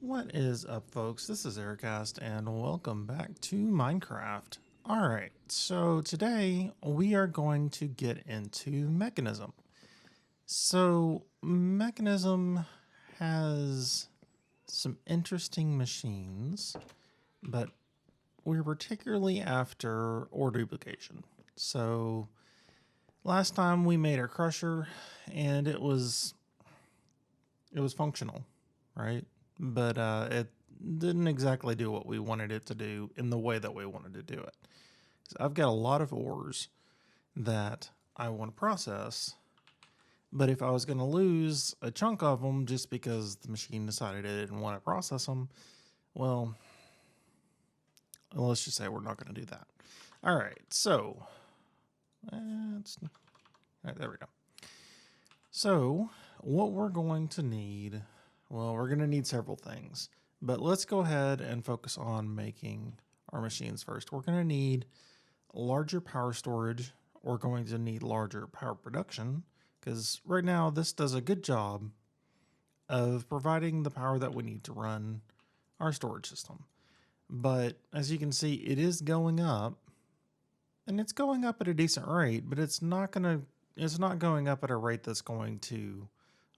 What is up, folks? This is Aircast, and welcome back to Minecraft. Alright, so today we are going to get into Mechanism. So, Mechanism has some interesting machines, but we're particularly after ore duplication. So, last time we made our crusher, and it was functional, right? But it didn't exactly do what we wanted it to do in the way that we wanted to do it. So I've got a lot of ores that I want to process, but if I was going to lose a chunk of them just because the machine decided it didn't want to process them, well, let's just say we're not going to do that. All right, so all right, there we go. So what we're going to need, well, we're going to need several things, but let's go ahead and focus on making our machines first. We're going to need larger power storage. We're going to need larger power production because right now this does a good job of providing the power that we need to run our storage system. But as you can see, it is going up, and it's going up at a decent rate, but it's not going up at a rate that's going to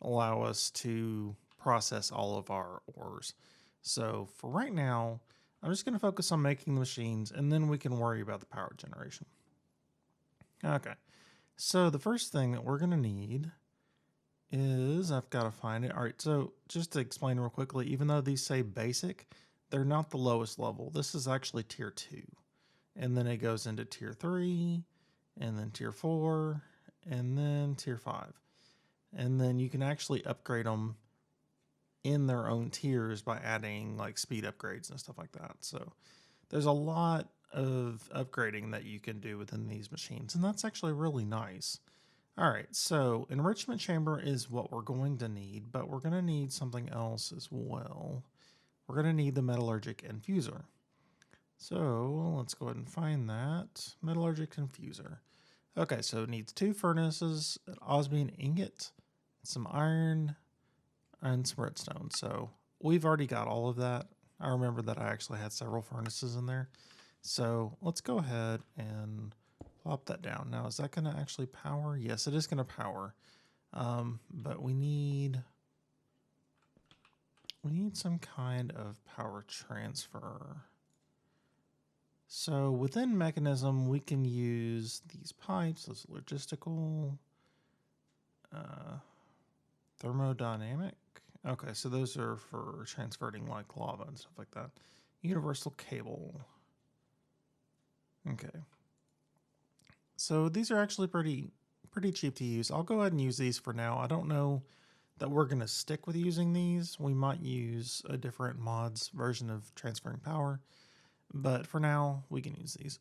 allow us to process all of our ores. So for right now, I'm just going to focus on making the machines, and then we can worry about the power generation. Okay, so the first thing that we're going to need is, I've got to find it. All right, so just to explain real quickly, even though these say basic, they're not the lowest level. This is actually tier 2. And then it goes into tier 3, and then tier 4, and then tier 5. And then you can actually upgrade them in their own tiers by adding like speed upgrades and stuff like that. So there's a lot of upgrading that you can do within these machines, and that's actually really nice. All right, so enrichment chamber is what we're going to need, but we're going to need something else as well. We're going to need the metallurgic infuser. So let's go ahead and find that. Metallurgic infuser. Okay, so it needs 2 furnaces, an osmium ingot, some iron, and some redstone. So we've already got all of that. I remember that I actually had several furnaces in there. So let's go ahead and plop that down. Now, is that going to actually power? Yes, it is going to power. But we need some kind of power transfer. So within Mechanism, we can use these pipes, those logistical, thermodynamic. Okay, so those are for transferring like lava and stuff like that. Universal cable. Okay. So these are actually pretty cheap to use. I'll go ahead and use these for now. I don't know that we're going to stick with using these. We might use a different mods version of transferring power. But for now, we can use these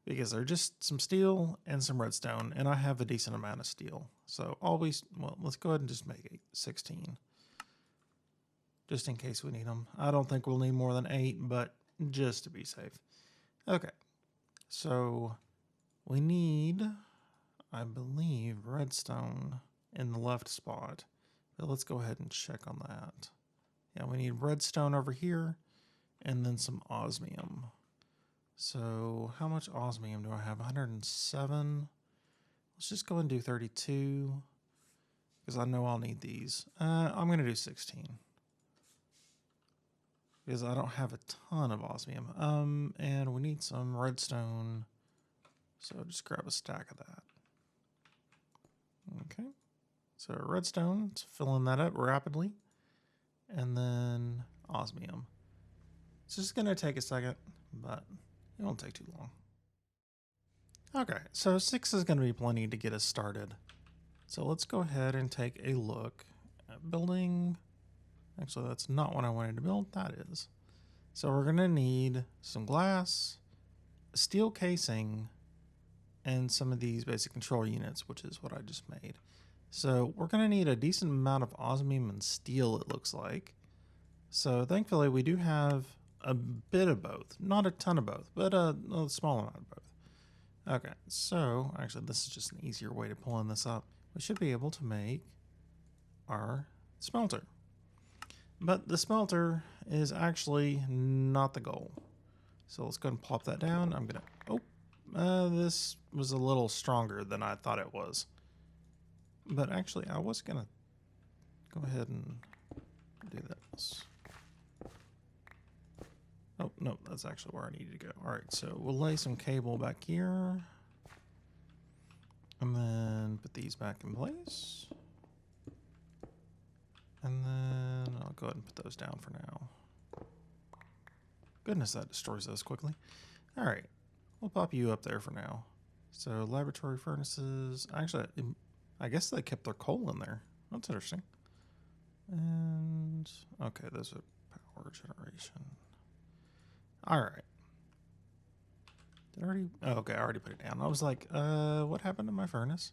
because they're just some steel and some redstone, and I have a decent amount of steel. So let's go ahead and just make 16, just in case we need them. I don't think we'll need more than 8, but just to be safe. Okay, so we need, I believe, redstone in the left spot. But let's go ahead and check on that. Yeah, we need redstone over here, and then some osmium. So how much osmium do I have? 107. Let's just go and do 32 because I know I'll need these. I'm going to do 16 because I don't have a ton of osmium. And we need some redstone. So just grab a stack of that. Okay. So redstone, it's filling that up rapidly. And then osmium. It's just going to take a second, but it won't take too long. Okay, so 6 is going to be plenty to get us started. So let's go ahead and take a look at building. Actually, that's not what I wanted to build. That is. So we're going to need some glass, a steel casing, and some of these basic control units, which is what I just made. So we're going to need a decent amount of osmium and steel, it looks like. So thankfully, we do have a bit of both. Not a ton of both, but a small amount of both. Okay, so actually this is just an easier way to pull in this up. We should be able to make our smelter. But the smelter is actually not the goal. So let's go and plop that down. I'm going to... Oh, this was a little stronger than I thought it was. But actually, I was going to go ahead and do this. Oh, no, that's actually where I need to go. All right, so we'll lay some cable back here. And then put these back in place. And then I'll go ahead and put those down for now. Goodness, that destroys those quickly. All right, we'll pop you up there for now. So laboratory furnaces. Actually, I guess they kept their coal in there. That's interesting. And okay, those are power generation. All right. Did I already? Oh, okay, I already put it down. I was like, what happened to my furnace?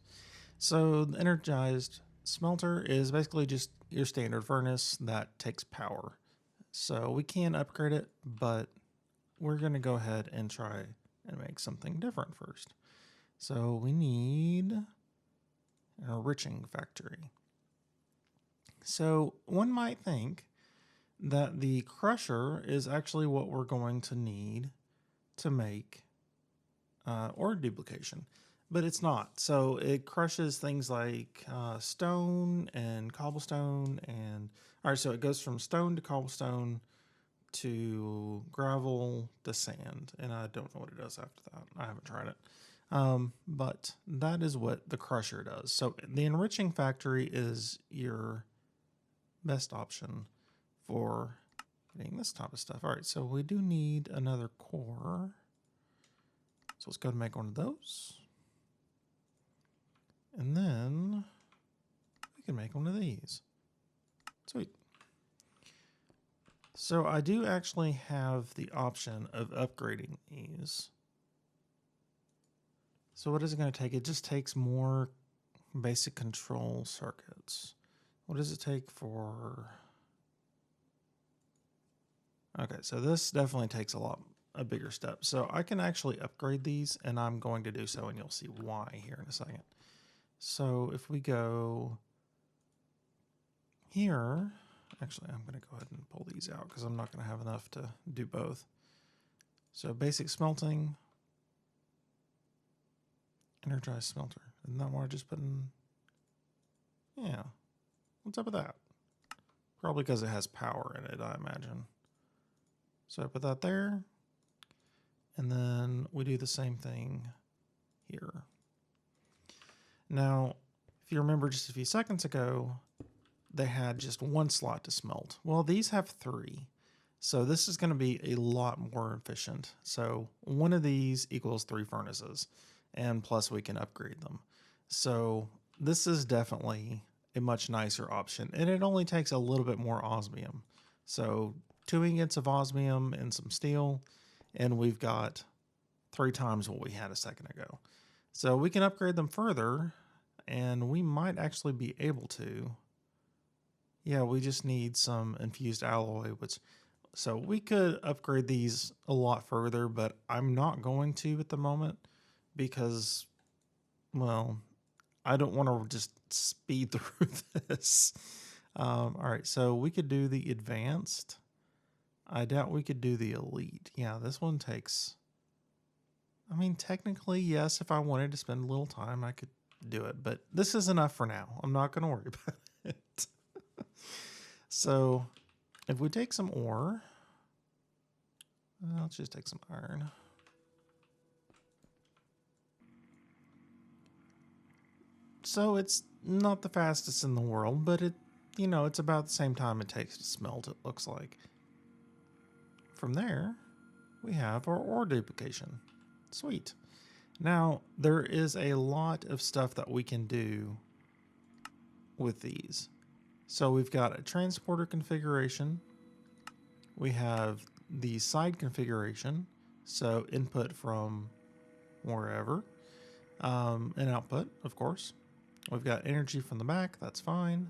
So the energized smelter is basically just your standard furnace that takes power. So we can upgrade it, but we're going to go ahead and try and make something different first. So we need an enriching factory. So one might think that the crusher is actually what we're going to need to make ore duplication, but it's not. So it crushes things like stone and cobblestone, and all right, so it goes from stone to cobblestone to gravel to sand, and I don't know what it does after that. I haven't tried it. But that is what the crusher does. So the enriching factory is your best option for getting this type of stuff. All right, so we do need another core. So let's go ahead and make one of those. And then we can make one of these. Sweet. So I do actually have the option of upgrading these. So what is it going to take? It just takes more basic control circuits. What does it take for... Okay, so this definitely takes a bigger step. So I can actually upgrade these, and I'm going to do so, and you'll see why here in a second. So if we go here, actually I'm going to go ahead and pull these out because I'm not going to have enough to do both. So basic smelting, energized smelter. Isn't that what I just put in? Yeah. What's up with that? Probably because it has power in it, I imagine. So I put that there. And then we do the same thing here. Now, if you remember just a few seconds ago, they had just one slot to smelt. Well, these have 3. So this is going to be a lot more efficient. So one of these equals 3 furnaces, and plus we can upgrade them. So this is definitely a much nicer option, and it only takes a little bit more osmium. So 2 ingots of osmium and some steel, and we've got 3 times what we had a second ago. So we can upgrade them further, and we might actually be able to. Yeah, we just need some infused alloy, so we could upgrade these a lot further, but I'm not going to at the moment because, well, I don't want to just speed through this. All right, so we could do the advanced. I doubt we could do the elite. Yeah, this one takes... I mean, technically, yes, if I wanted to spend a little time, I could do it. But this is enough for now. I'm not going to worry about it. So, if we take some ore, let's just take some iron. So, it's not the fastest in the world, but it's about the same time it takes to smelt, it looks like. From there, we have our ore duplication. Sweet. Now, there is a lot of stuff that we can do with these. So we've got a transporter configuration. We have the side configuration. So input from wherever. And output, of course. We've got energy from the back. That's fine.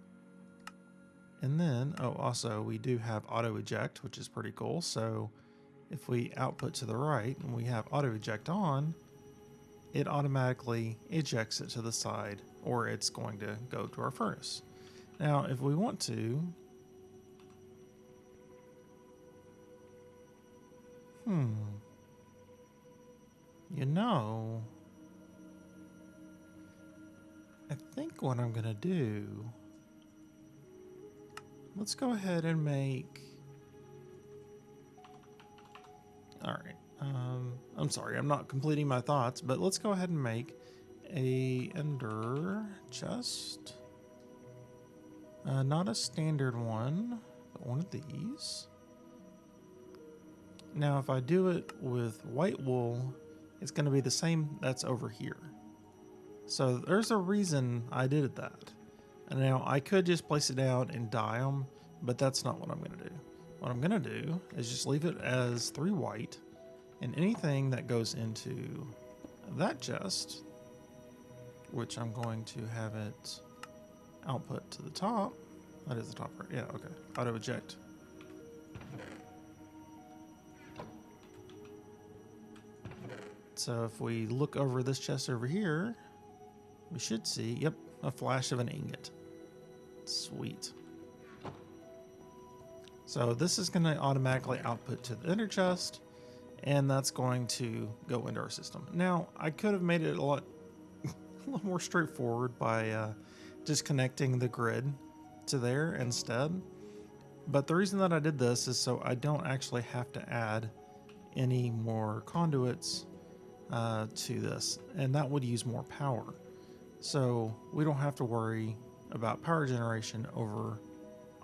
And then, also we do have auto eject, which is pretty cool. So if we output to the right and we have auto eject on, it automatically ejects it to the side, or it's going to go to our furnace. Now, if we want to, Hmm. You know, I think what I'm gonna do, let's go ahead and make, all right. I'm sorry, I'm not completing my thoughts, but let's go ahead and make a ender chest. Not a standard one, but one of these. Now, if I do it with white wool, it's going to be the same that's over here. So there's a reason I did that. And now I could just place it down and dye them, but that's not what I'm going to do. What I'm going to do is just leave it as 3 white, and anything that goes into that chest, which I'm going to have it output to the top. That is the top right. Yeah, okay. Auto eject. So if we look over this chest over here, we should see, yep, a flash of an ingot. Sweet. So this is going to automatically output to the ender chest, and that's going to go into our system. Now, I could have made it a lot more straightforward by just connecting the grid to there instead. But the reason that I did this is so I don't actually have to add any more conduits to this, and that would use more power. So we don't have to worry about power generation over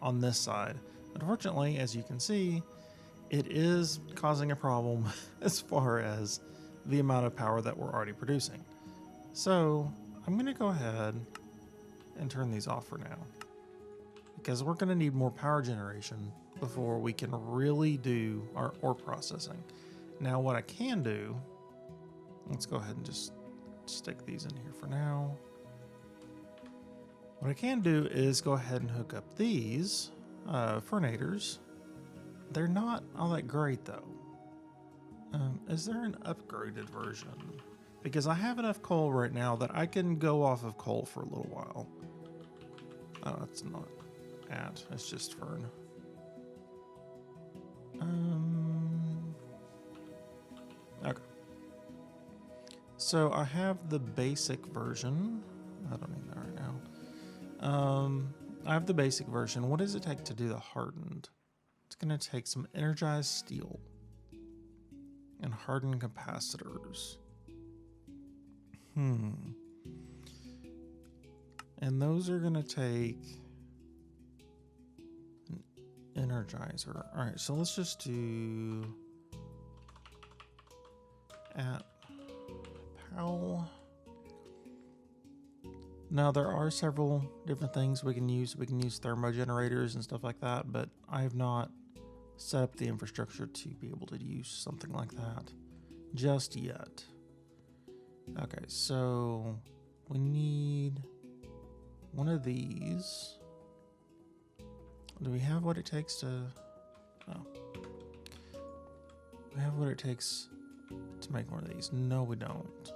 on this side. Unfortunately, as you can see, it is causing a problem as far as the amount of power that we're already producing. So I'm going to go ahead and turn these off for now, because we're going to need more power generation before we can really do our ore processing. Now what I can do, let's go ahead and just stick these in here for now. What I can do is go ahead and hook up these furnators. They're not all that great though. Is there an upgraded version? Because I have enough coal right now that I can go off of coal for a little while. Oh, it's not at, it's just fern. Okay. So I have the basic version. I don't need that right now. I have the basic version. What does it take to do the hardened? It's going to take some energized steel and hardened capacitors. And those are going to take an energizer. All right, so let's just do at PAL. Now there are several different things we can use. We can use thermogenerators and stuff like that, but I have not set up the infrastructure to be able to use something like that just yet. Okay, so we need one of these. Do we have what it takes to... Oh. We have what it takes to make one of these. No, we don't.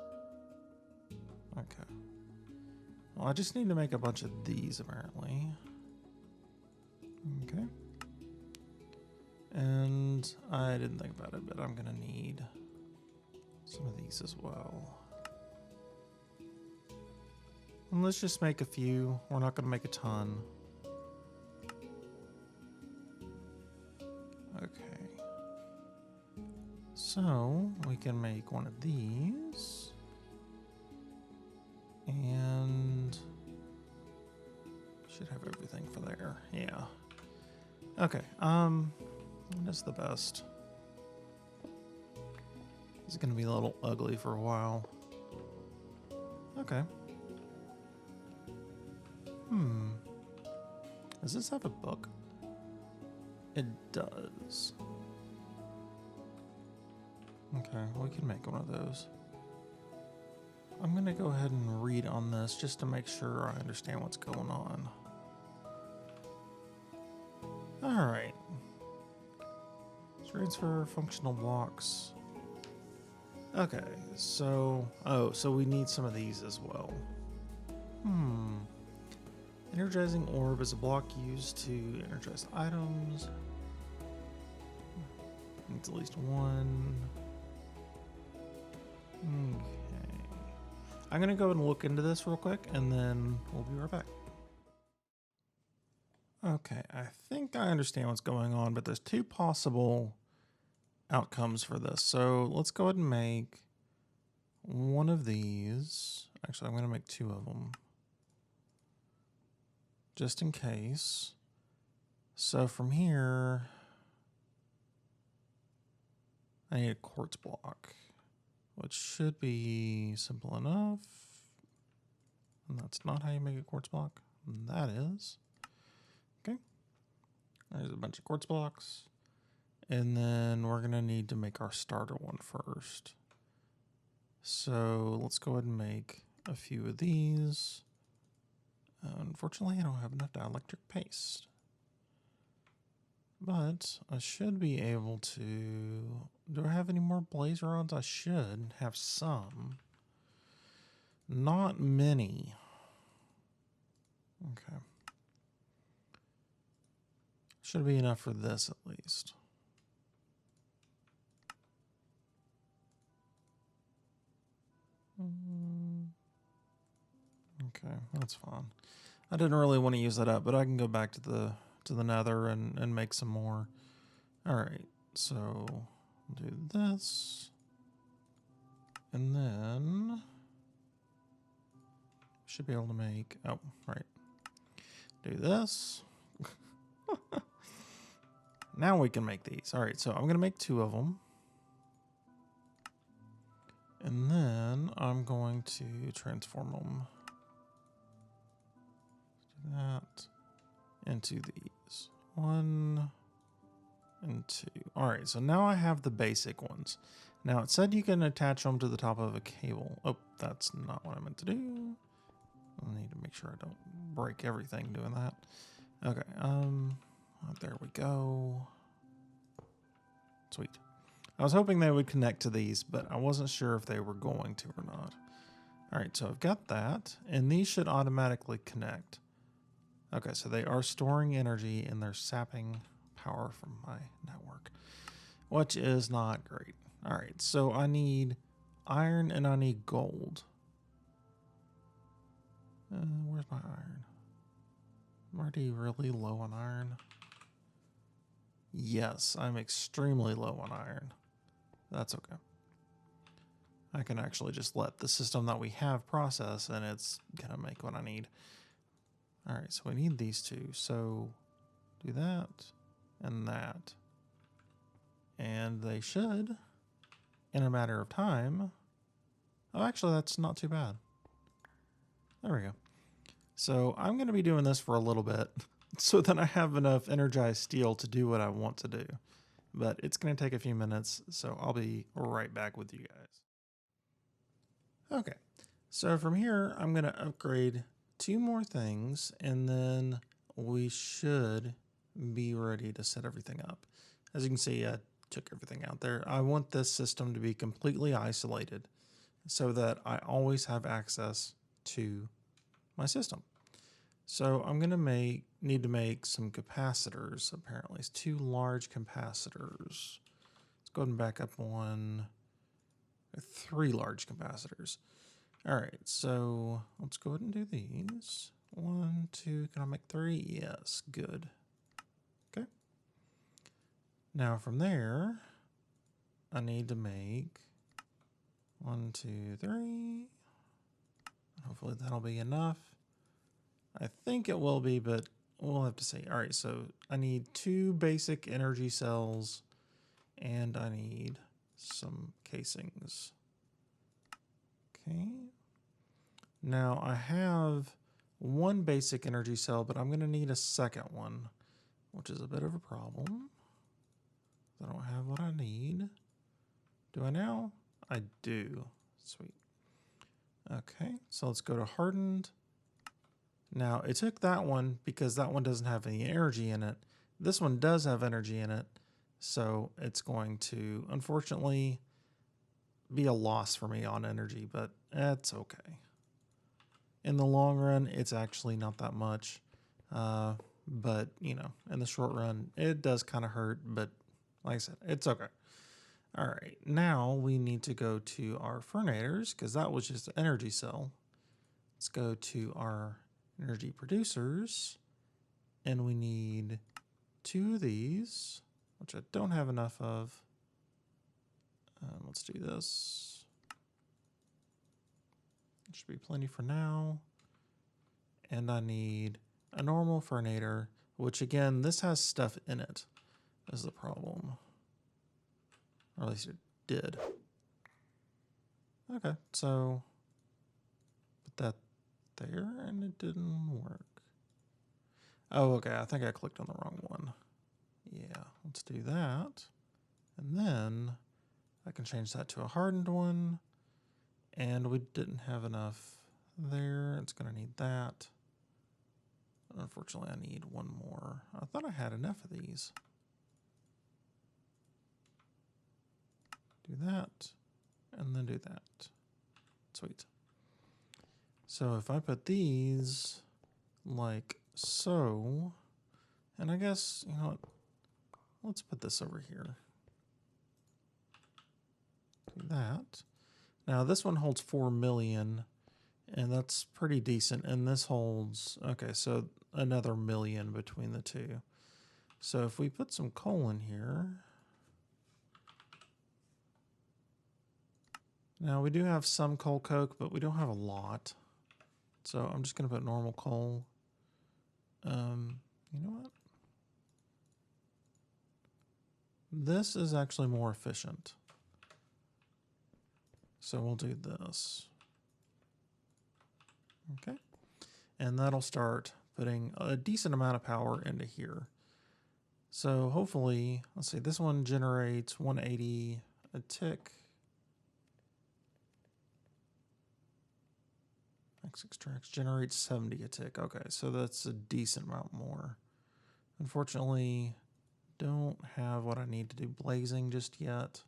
Okay. Well, I just need to make a bunch of these, apparently. Okay. And I didn't think about it, but I'm going to need some of these as well. And let's just make a few. We're not going to make a ton. Okay. So we can make one of these. And should have everything for there. Yeah. Okay. What is the best? It's going to be a little ugly for a while. Okay. Does this have a book? It does. Okay, we can make one of those. I'm going to go ahead and read on this just to make sure I understand what's going on. All right. Transfer functional blocks. Okay, so... Oh, so we need some of these as well. Energizing orb is a block used to energize items. needs at least one. Okay. I'm going to go and look into this real quick, and then we'll be right back. Okay, I think I understand what's going on, but there's two possible outcomes for this. So let's go ahead and make one of these. Actually, I'm going to make two of them, just in case. So from here, I need a quartz block, which should be simple enough. And that's not how you make a quartz block. That is. Okay. There's a bunch of quartz blocks. And then we're going to need to make our starter one first. So let's go ahead and make a few of these. Unfortunately, I don't have enough dielectric paste. But I should be able to... Do I have any more blaze rods? I should have some. Not many. Okay. Should be enough for this at least. Okay, that's fine. I didn't really want to use that up, but I can go back to the nether and make some more. All right, so do this, and then should be able to make. Oh, right. Do this. Now we can make these. All right, so I'm gonna make two of them. And then I'm going to transform them. Do that into these. 1 and 2. All right, so now I have the basic ones. Now it said you can attach them to the top of a cable. Oh, that's not what I meant to do. I need to make sure I don't break everything doing that. Okay, there we go. Sweet. I was hoping they would connect to these, but I wasn't sure if they were going to or not. All right, so I've got that, and these should automatically connect. Okay, so they are storing energy and they're sapping power from my network, which is not great. All right, so I need iron and I need gold. Where's my iron? I'm already really low on iron. Yes, I'm extremely low on iron. That's okay. I can actually just let the system that we have process and it's gonna make what I need. All right, so we need these two. So do that and that. And they should, in a matter of time. Oh, actually, that's not too bad. There we go. So I'm going to be doing this for a little bit so that I have enough energized steel to do what I want to do. But it's going to take a few minutes, so I'll be right back with you guys. Okay, so from here, I'm going to upgrade 2 more things, and then we should be ready to set everything up. As you can see, I took everything out there. I want this system to be completely isolated so that I always have access to my system. So I'm going to need to make some capacitors, apparently. It's 2 large capacitors. Let's go ahead and back up 1. 3 large capacitors. All right, so let's go ahead and do these. 1, 2, can I make 3? Yes, good. Okay. Now from there, I need to make 1, 2, 3. Hopefully that'll be enough. I think it will be, but we'll have to see. All right, so I need 2 basic energy cells, and I need some casings. Okay. Now I have 1 basic energy cell, but I'm going to need a second one, which is a bit of a problem. I don't have what I need. Do I now? I do. Sweet. Okay, so let's go to hardened. Now, it took that one because that one doesn't have any energy in it. This one does have energy in it, so it's going to, unfortunately, be a loss for me on energy, but that's okay. In the long run, it's actually not that much. But, you know, in the short run, it does kind of hurt, but like I said, it's okay. All right, now we need to go to our furnators because that was just an energy cell. Let's go to our energy producers, and we need 2 of these, which I don't have enough of. Let's do this. It should be plenty for now. And I need a normal furnator, which again, this has stuff in it, is the problem. Or at least it did. Okay, so put that there and it didn't work. Oh, okay, I think I clicked on the wrong one. Yeah, let's do that. And then I can change that to a hardened one. And we didn't have enough there. It's going to need that. Unfortunately, I need one more. I thought I had enough of these. Do that, and then do that. Sweet. So if I put these like so, and I guess, you know what, let's put this over here. Do that. Now this one holds 4 million, and that's pretty decent. And this holds, okay, so another million between the two. So if we put some coal in here, now we do have some coal coke, but we don't have a lot. So I'm just going to put normal coal. You know what? This is actually more efficient. So we'll do this. Okay. And that'll start putting a decent amount of power into here. So hopefully, let's see, this one generates 180 a tick. Max extracts generates 70 a tick. Okay, so that's a decent amount more. Unfortunately, don't have what I need to do blazing just yet.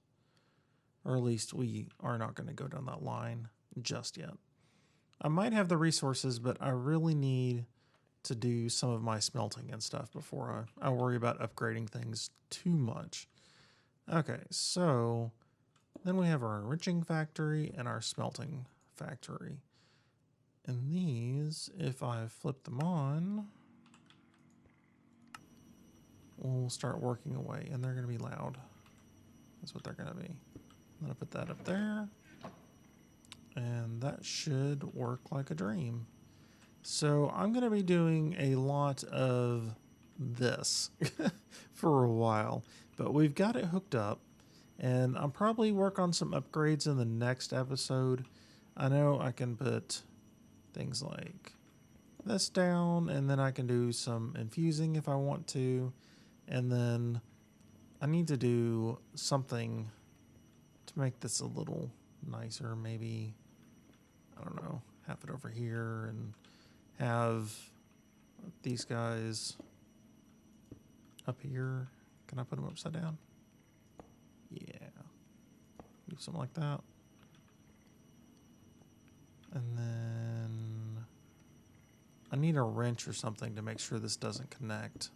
Or at least we are not going to go down that line just yet. I might have the resources, but I really need to do some of my smelting and stuff before I worry about upgrading things too much. Okay, so then we have our enriching factory and our smelting factory. And these, if I flip them on, will start working away, and they're going to be loud. That's what they're going to be. I'm going to put that up there, and that should work like a dream. So I'm going to be doing a lot of this for a while, but we've got it hooked up, and I'll probably work on some upgrades in the next episode. I know I can put things like this down, and then I can do some infusing if I want to, and then I need to do something to make this a little nicer. Maybe, I don't know, have it over here and have these guys up here. Can I put them upside down? Yeah. Do something like that. And then I need a wrench or something to make sure this doesn't connect.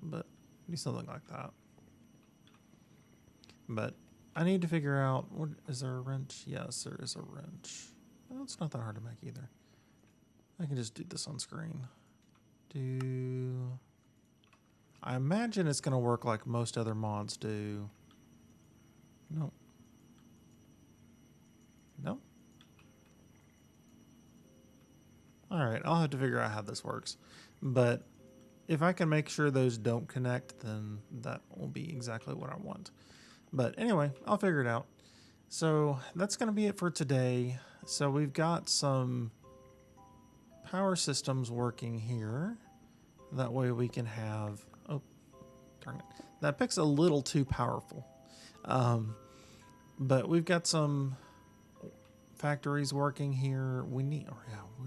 But do something like that. But I need to figure out, what is there a wrench? Yes, there is a wrench. Well, it's not that hard to make either. I can just do this on screen. I imagine it's going to work like most other mods do. Nope. Nope. Alright, I'll have to figure out how this works. But if I can make sure those don't connect, then that will be exactly what I want. But anyway, I'll figure it out. So that's going to be it for today. So we've got some power systems working here. That way we can have... Oh, darn it. That pick's a little too powerful. But we've got some factories working here. We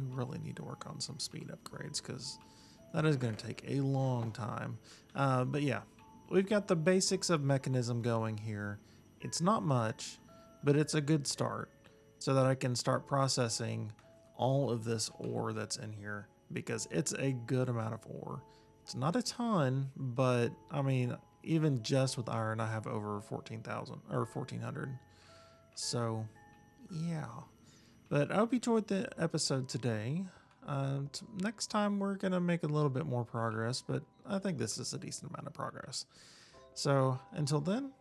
really need to work on some speed upgrades because that is going to take a long time. But yeah, we've got the basics of mechanism going here. It's not much, but it's a good start so that I can start processing all of this ore that's in here because it's a good amount of ore. It's not a ton, but I mean, even just with iron, I have over 14,000 or 1,400. So, yeah. But I hope you enjoyed the episode today. Next time, we're going to make a little bit more progress, but I think this is a decent amount of progress. So, until then,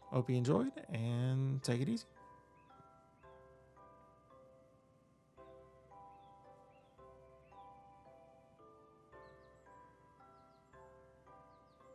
hope you enjoyed and take it easy.